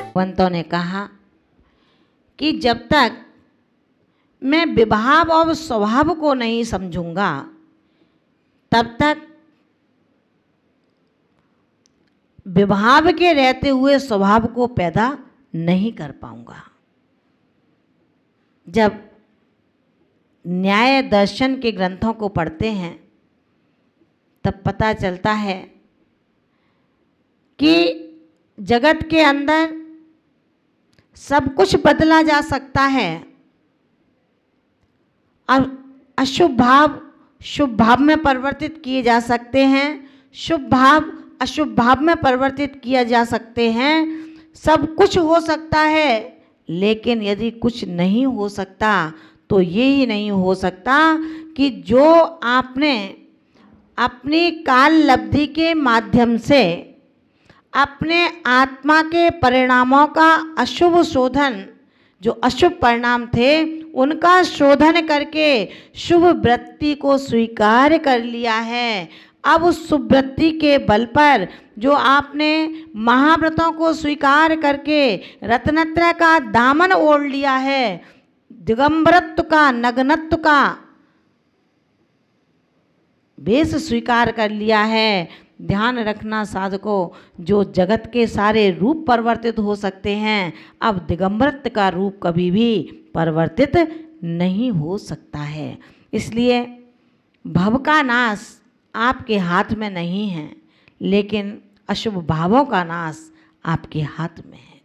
भगवंतों ने कहा कि जब तक मैं विभाव और स्वभाव को नहीं समझूंगा तब तक विभाव के रहते हुए स्वभाव को पैदा नहीं कर पाऊंगा। जब न्याय दर्शन के ग्रंथों को पढ़ते हैं तब पता चलता है कि जगत के अंदर सब कुछ बदला जा सकता है और अशुभ भाव शुभ भाव में परिवर्तित किए जा सकते हैं, शुभ भाव अशुभ भाव में परिवर्तित किया जा सकते हैं। सब कुछ हो सकता है, लेकिन यदि कुछ नहीं हो सकता तो ये ही नहीं हो सकता कि जो आपने अपनी काल लब्धि के माध्यम से अपने आत्मा के परिणामों का अशुभ शोधन, जो अशुभ परिणाम थे उनका शोधन करके शुभ वृत्ति को स्वीकार कर लिया है। अब उस शुभ वृत्ति के बल पर जो आपने महाव्रतों को स्वीकार करके रत्नत्रय का दामन ओढ़ लिया है, दिगंबरत्व का नग्नत्व का वेश स्वीकार कर लिया है, ध्यान रखना साधकों, जो जगत के सारे रूप परिवर्तित हो सकते हैं, अब दिगंबरत्व का रूप कभी भी परिवर्तित नहीं हो सकता है। इसलिए भव का नाश आपके हाथ में नहीं है, लेकिन अशुभ भावों का नाश आपके हाथ में है।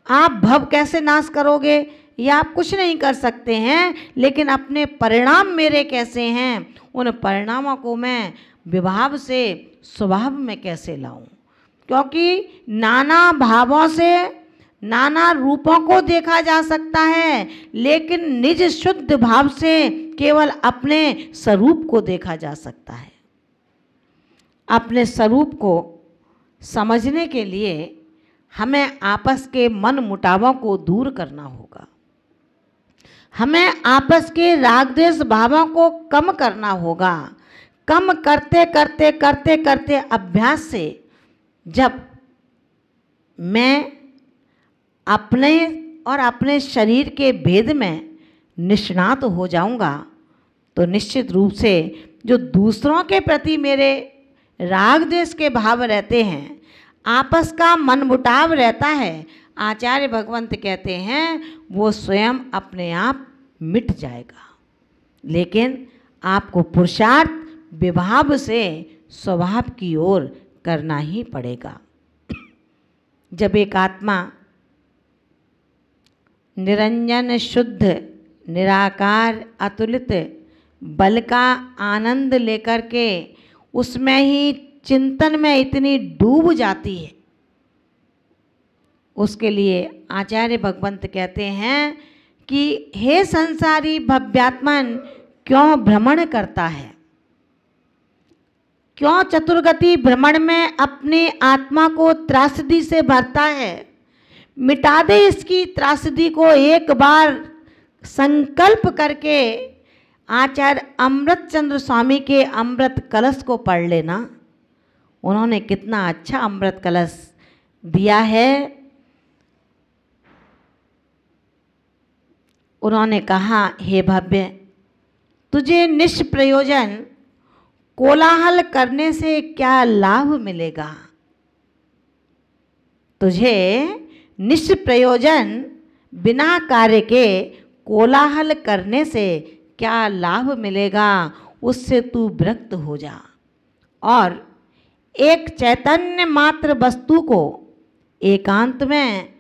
आप भव कैसे नाश करोगे ये आप कुछ नहीं कर सकते हैं, लेकिन अपने परिणाम मेरे कैसे हैं, उन परिणामों को मैं विभाव से स्वभाव में कैसे लाऊं। क्योंकि नाना भावों से नाना रूपों को देखा जा सकता है, लेकिन निज शुद्ध भाव से केवल अपने स्वरूप को देखा जा सकता है। अपने स्वरूप को समझने के लिए हमें आपस के मन मुटावों को दूर करना होगा, हमें आपस के राग द्वेष भावों को कम करना होगा। कम करते करते करते करते अभ्यास से जब मैं अपने और अपने शरीर के भेद में निष्णात हो जाऊंगा तो निश्चित रूप से जो दूसरों के प्रति मेरे राग द्वेष के भाव रहते हैं, आपस का मनमुटाव रहता है, आचार्य भगवंत कहते हैं वो स्वयं अपने आप मिट जाएगा। लेकिन आपको पुरुषार्थ विभाव से स्वभाव की ओर करना ही पड़ेगा। जब एक आत्मा निरंजन शुद्ध निराकार अतुलित बल का आनंद लेकर के उसमें ही चिंतन में इतनी डूब जाती है, उसके लिए आचार्य भगवंत कहते हैं कि हे संसारी भव्यात्मन क्यों भ्रमण करता है, क्यों चतुर्गति भ्रमण में अपनी आत्मा को त्रासदी से भरता है। मिटा दे इसकी त्रासदी को एक बार संकल्प करके आचार्य अमृतचंद्र स्वामी के अमृत कलश को पढ़ लेना। उन्होंने कितना अच्छा अमृत कलश दिया है। उन्होंने कहा, हे भव्य, तुझे निष्प्रयोजन कोलाहल करने से क्या लाभ मिलेगा। तुझे निष्प्रयोजन बिना कार्य के कोलाहल करने से क्या लाभ मिलेगा, उससे तू विरक्त हो जा और एक चैतन्य मात्र वस्तु को एकांत में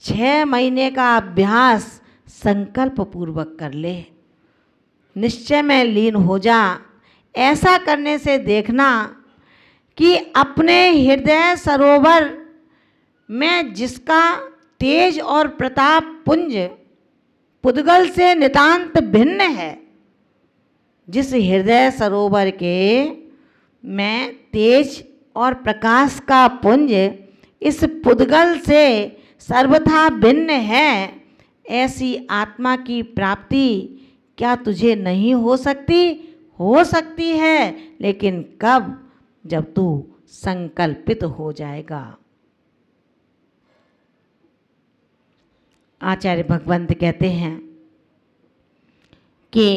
6 महीने का अभ्यास संकल्प पूर्वक कर ले, निश्चय में लीन हो जा। ऐसा करने से देखना कि अपने हृदय सरोवर में जिसका तेज और प्रताप पुंज पुद्गल से नितांत भिन्न है, जिस हृदय सरोवर के में तेज और प्रकाश का पुंज इस पुद्गल से सर्वथा भिन्न है, ऐसी आत्मा की प्राप्ति क्या तुझे नहीं हो सकती? हो सकती है, लेकिन कब? जब तू संकल्पित हो जाएगा। आचार्य भगवंत कहते हैं कि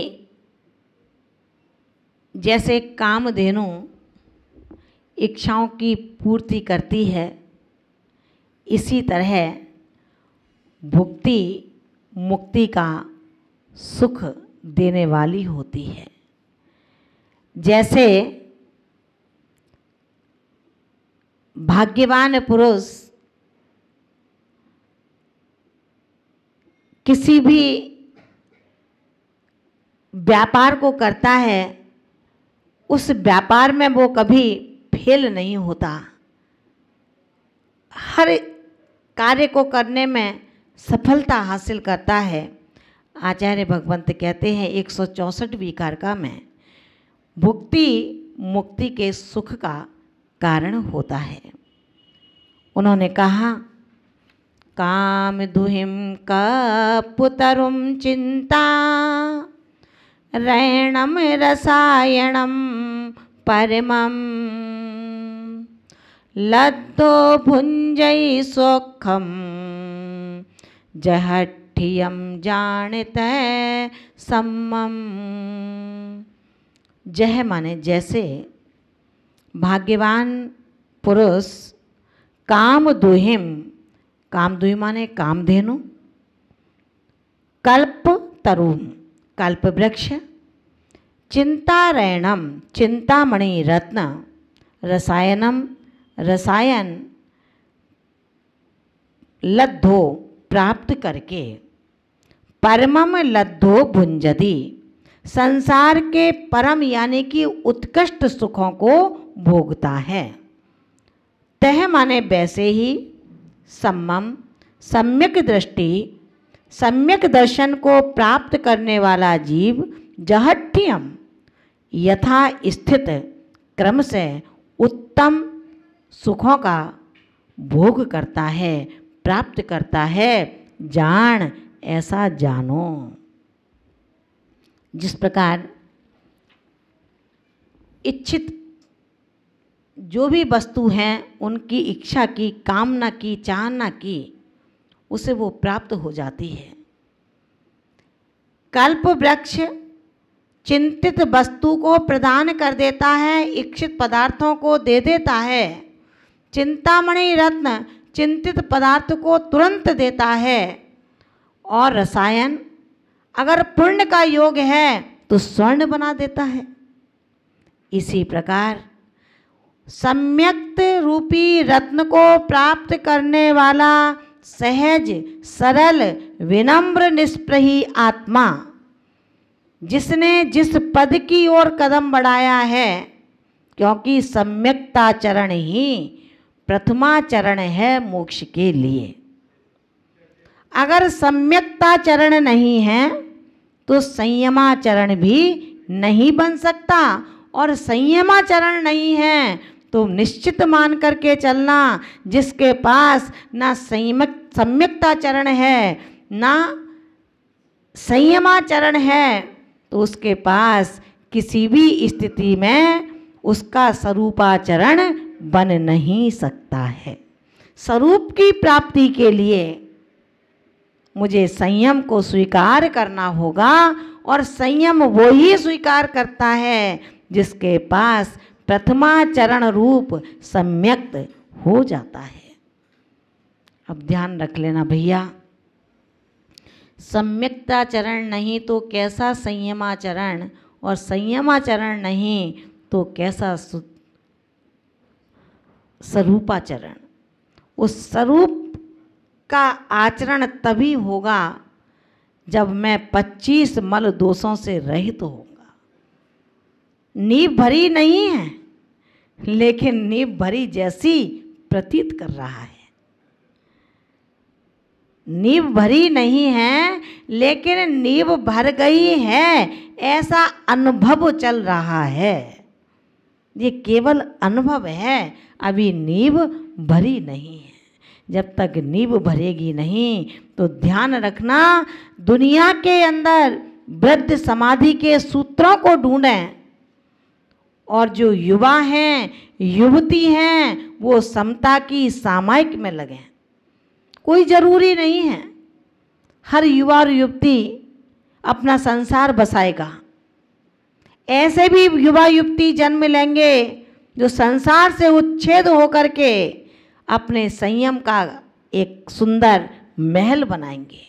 जैसे कामधेनु इच्छाओं की पूर्ति करती है, इसी तरह भुक्ति मुक्ति का सुख देने वाली होती है। जैसे भाग्यवान पुरुष किसी भी व्यापार को करता है, उस व्यापार में वो कभी फेल नहीं होता, हर कार्य को करने में सफलता हासिल करता है। आचार्य भगवंत कहते हैं 164वीं कारका में भुक्ति मुक्ति के सुख का कारण होता है। उन्होंने कहा, काम दुहिम कपुतरुम चिंता रैणम रसायनम परमम लद्धो भुंजई सुखम जहठियम जानते सम्मम। जह माने जैसे भाग्यवान पुरुष काम दुहिम, काम दुहि माने कामधेनु, कल्प तरुम कल्प वृक्ष, चिंतारैणम चिंतामणि रत्न, रसायनम रसायन, लद्धो प्राप्त करके, परमम लद्धो भुंजति संसार के परम यानी कि उत्कृष्ट सुखों को भोगता है। तह माने वैसे ही, सम्मम सम्यक दृष्टि सम्यक दर्शन को प्राप्त करने वाला जीव जहठ्यम यथा स्थित क्रम से उत्तम सुखों का भोग करता है, प्राप्त करता है। जान ऐसा जानो। जिस प्रकार इच्छित जो भी वस्तु हैं उनकी इच्छा की, कामना की, चाहना की, उसे वो प्राप्त हो जाती है। कल्प वृक्ष चिंतित वस्तु को प्रदान कर देता है, इच्छित पदार्थों को दे देता है। चिंतामणि रत्न चिंतित पदार्थ को तुरंत देता है। और रसायन अगर पुण्य का योग है तो स्वर्ण बना देता है। इसी प्रकार सम्यक्त रूपी रत्न को प्राप्त करने वाला सहज सरल विनम्र निष्प्रही आत्मा, जिसने जिस पद की ओर कदम बढ़ाया है, क्योंकि सम्यक्ताचरण ही प्रथमाचरण है मोक्ष के लिए। अगर सम्यक्ताचरण नहीं है तो संयमाचरण भी नहीं बन सकता, और संयमाचरण नहीं है तो निश्चित मान करके चलना, जिसके पास ना सम्यक्ताचरण है ना संयमाचरण है, तो उसके पास किसी भी स्थिति में उसका स्वरूपाचरण बन नहीं सकता है। स्वरूप की प्राप्ति के लिए मुझे संयम को स्वीकार करना होगा, और संयम वो ही स्वीकार करता है जिसके पास प्रथमाचरण रूप सम्यक्त हो जाता है। अब ध्यान रख लेना भैया, सम्यक्ताचरण नहीं तो कैसा संयमाचरण, और संयमाचरण नहीं तो कैसा स्वरूपाचरण। उस स्वरूप का आचरण तभी होगा जब मैं 25 मल दोषों से रहित होऊंगा। नींव भरी नहीं है, लेकिन नींव भरी जैसी प्रतीत कर रहा है। नींव भरी नहीं है, लेकिन नींव भर गई है, ऐसा अनुभव चल रहा है। ये केवल अनुभव है, अभी नींव भरी नहीं है। जब तक नींव भरेगी नहीं तो ध्यान रखना, दुनिया के अंदर वृद्ध समाधि के सूत्रों को ढूंढें, और जो युवा हैं युवती हैं वो समता की सामायिक में लगें। कोई ज़रूरी नहीं है हर युवा और युवती अपना संसार बसाएगा। ऐसे भी युवा युवती जन्म लेंगे जो संसार से उच्छेद होकर के अपने संयम का एक सुंदर महल बनाएंगे।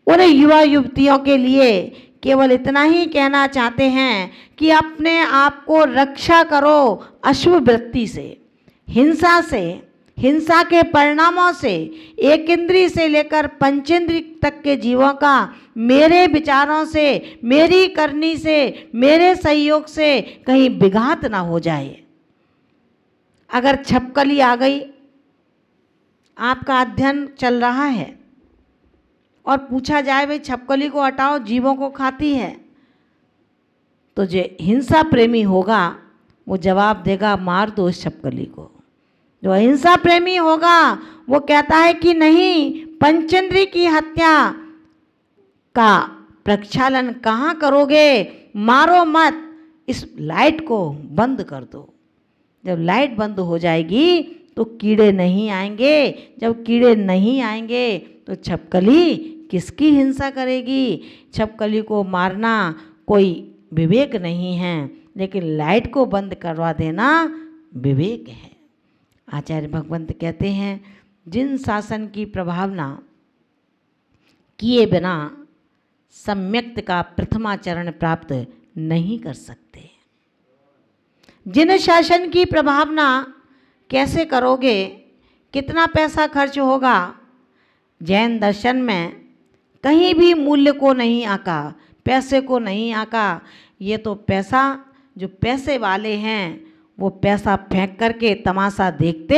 उन युवा युवतियों के लिए केवल इतना ही कहना चाहते हैं कि अपने आप को रक्षा करो अशुभ वृत्ति से, हिंसा से, हिंसा के परिणामों से, एक इंद्रिय से लेकर पंचेंद्रिय तक के जीवों का मेरे विचारों से, मेरी करनी से, मेरे सहयोग से कहीं विघात ना हो जाए। अगर छपकली आ गई, आपका अध्ययन चल रहा है और पूछा जाए भाई छपकली को हटाओ, जीवों को खाती है, तो जो हिंसा प्रेमी होगा वो जवाब देगा मार दो उस छपकली को। जो अहिंसा प्रेमी होगा वो कहता है कि नहीं, पंचेंद्रिय की हत्या का प्रक्षालन कहाँ करोगे, मारो मत, इस लाइट को बंद कर दो। जब लाइट बंद हो जाएगी तो कीड़े नहीं आएंगे, जब कीड़े नहीं आएंगे तो छपकली किसकी हिंसा करेगी। छपकली को मारना कोई विवेक नहीं है, लेकिन लाइट को बंद करवा देना विवेक है। आचार्य भगवंत कहते हैं जिन शासन की प्रभावना किए बिना सम्यक्त का प्रथमाचरण प्राप्त नहीं कर सकते। जिन शासन की प्रभावना कैसे करोगे, कितना पैसा खर्च होगा, जैन दर्शन में कहीं भी मूल्य को नहीं आका, पैसे को नहीं आका। ये तो पैसा, जो पैसे वाले हैं वो पैसा फेंक करके तमाशा देखते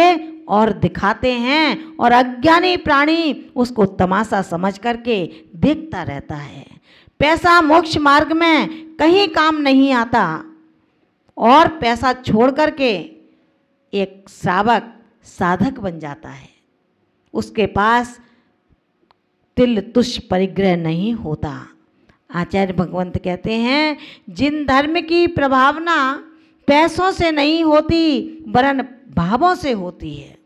और दिखाते हैं, और अज्ञानी प्राणी उसको तमाशा समझ करके देखता रहता है। पैसा मोक्ष मार्ग में कहीं काम नहीं आता, और पैसा छोड़ करके एक श्रावक साधक बन जाता है। उसके पास तिल तुष परिग्रह नहीं होता। आचार्य भगवंत कहते हैं जिन धर्म की प्रभावना पैसों से नहीं होती वरन भावों से होती है,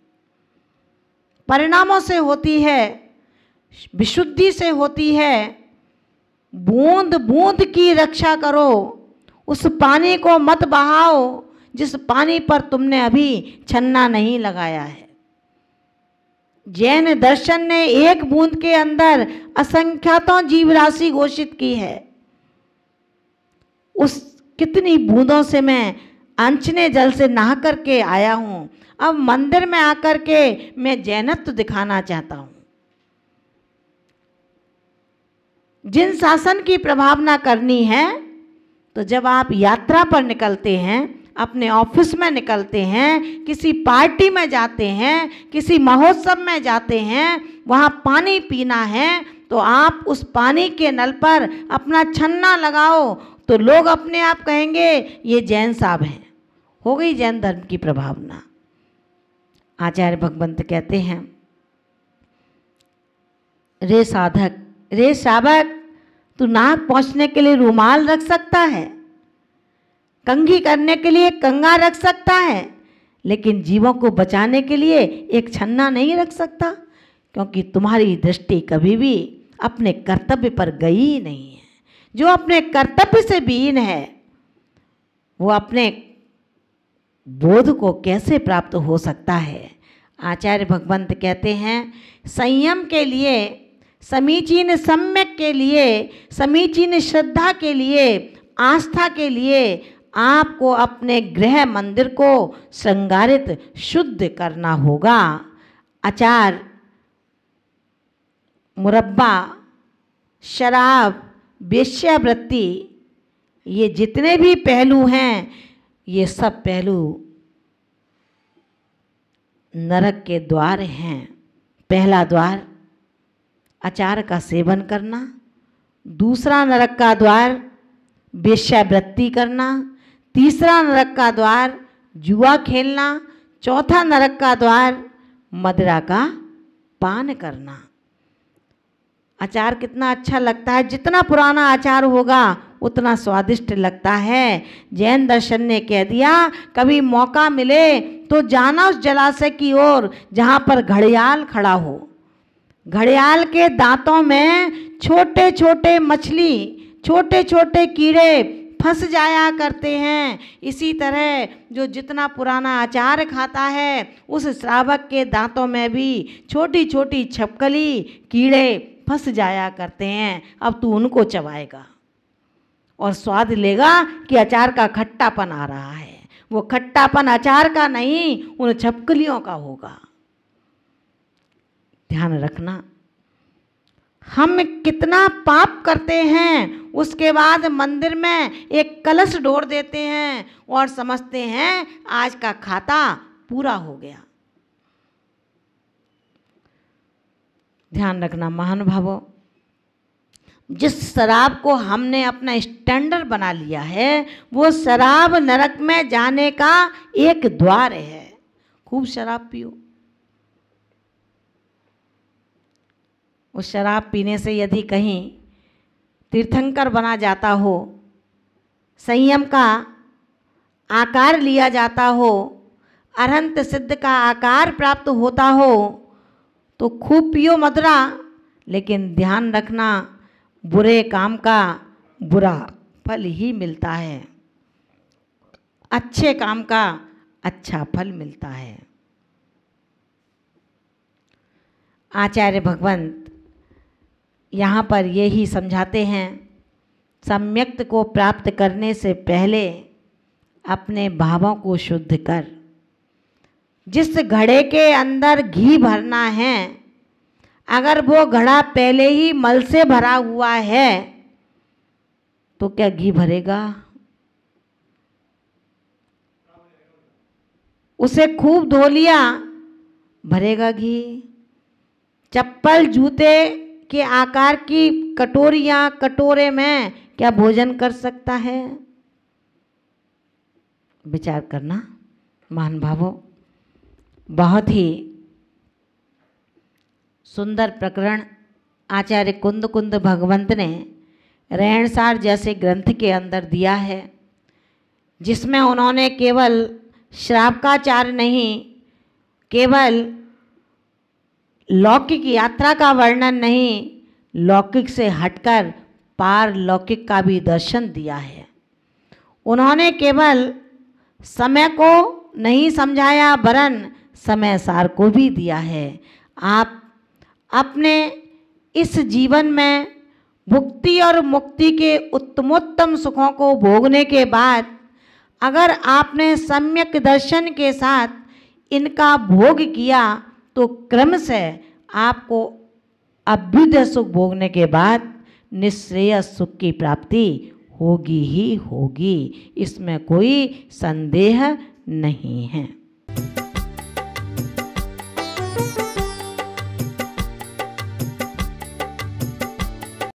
परिणामों से होती है, विशुद्धि से होती है। बूंद बूंद की रक्षा करो, उस पानी को मत बहाओ जिस पानी पर तुमने अभी छन्ना नहीं लगाया है। जैन दर्शन ने एक बूंद के अंदर असंख्यातों जीव राशि घोषित की है। उस कितनी बूंदों से मैं अंचने जल से नहा करके आया हूँ, अब मंदिर में आकर के मैं जैनत्व दिखाना चाहता हूँ। जिन शासन की प्रभावना करनी है, तो जब आप यात्रा पर निकलते हैं, अपने ऑफिस में निकलते हैं, किसी पार्टी में जाते हैं, किसी महोत्सव में जाते हैं, वहाँ पानी पीना है तो आप उस पानी के नल पर अपना छन्ना लगाओ, तो लोग अपने आप कहेंगे ये जैन साहब हैं। हो गई जैन धर्म की प्रभावना। आचार्य भगवंत कहते हैं रे साधक, रे श्रावक, तू नाक पोंछने के लिए रुमाल रख सकता है, कंघी करने के लिए कंघा रख सकता है, लेकिन जीवों को बचाने के लिए एक छन्ना नहीं रख सकता, क्योंकि तुम्हारी दृष्टि कभी भी अपने कर्तव्य पर गई ही नहीं है। जो अपने कर्तव्य से विहीन है वो अपने बोध को कैसे प्राप्त हो सकता है। आचार्य भगवंत कहते हैं संयम के लिए, समीचीन सम्यक के लिए, समीचीन श्रद्धा के लिए, आस्था के लिए आपको अपने गृह मंदिर को श्रृंगारित शुद्ध करना होगा। अचार, मुरब्बा, शराब, वेश्यावृत्ति, ये जितने भी पहलू हैं, ये सब पहलू नरक के द्वार हैं। पहला द्वार अचार का सेवन करना, दूसरा नरक का द्वार वेश्यावृत्ति करना, तीसरा नरक का द्वार जुआ खेलना, चौथा नरक का द्वार मदिरा का पान करना। अचार कितना अच्छा लगता है, जितना पुराना अचार होगा उतना स्वादिष्ट लगता है। जैन दर्शन ने कह दिया कभी मौका मिले तो जाना उस जलाशय की ओर जहाँ पर घड़ियाल खड़ा हो, घड़ियाल के दांतों में छोटे छोटे मछली, छोटे छोटे कीड़े फंस जाया करते हैं। इसी तरह जो जितना पुराना अचार खाता है, उस श्रावक के दांतों में भी छोटी छोटी छिपकली, कीड़े फंस जाया करते हैं। अब तू उनको चबाएगा और स्वाद लेगा कि अचार का खट्टापन आ रहा है। वो खट्टापन अचार का नहीं, उन छिपकलियों का होगा। ध्यान रखना, हम कितना पाप करते हैं, उसके बाद मंदिर में एक कलश ढोर देते हैं और समझते हैं आज का खाता पूरा हो गया। ध्यान रखना महानुभावों, जिस शराब को हमने अपना स्टैंडर्ड बना लिया है, वो शराब नरक में जाने का एक द्वार है। खूब शराब पियो। उस शराब पीने से यदि कहीं तीर्थंकर बना जाता हो, संयम का आकार लिया जाता हो, अरहंत सिद्ध का आकार प्राप्त होता हो, तो खूब पियो मदरा, लेकिन ध्यान रखना बुरे काम का बुरा फल ही मिलता है, अच्छे काम का अच्छा फल मिलता है। आचार्य भगवंत यहाँ पर यही समझाते हैं, सम्यक्त को प्राप्त करने से पहले अपने भावों को शुद्ध कर। जिस घड़े के अंदर घी भरना है, अगर वो घड़ा पहले ही मल से भरा हुआ है तो क्या घी भरेगा? उसे खूब धो लिया, भरेगा घी? चप्पल जूते के आकार की कटोरियां, कटोरे में क्या भोजन कर सकता है? विचार करना महान भावों। बहुत ही सुंदर प्रकरण आचार्य कुंद कुंद भगवंत ने रहणसार जैसे ग्रंथ के अंदर दिया है, जिसमें उन्होंने केवल श्रावकाचार नहीं, केवल लौकिक यात्रा का वर्णन नहीं, लौकिक से हटकर पारलौकिक का भी दर्शन दिया है। उन्होंने केवल समय को नहीं समझाया, वरन समय सार को भी दिया है। आप अपने इस जीवन में भुक्ति और मुक्ति के उत्तमोत्तम सुखों को भोगने के बाद अगर आपने सम्यक दर्शन के साथ इनका भोग किया, तो क्रम से आपको अभ्युदय सुख भोगने के बाद निःश्रेयस सुख की प्राप्ति होगी ही होगी, इसमें कोई संदेह नहीं है।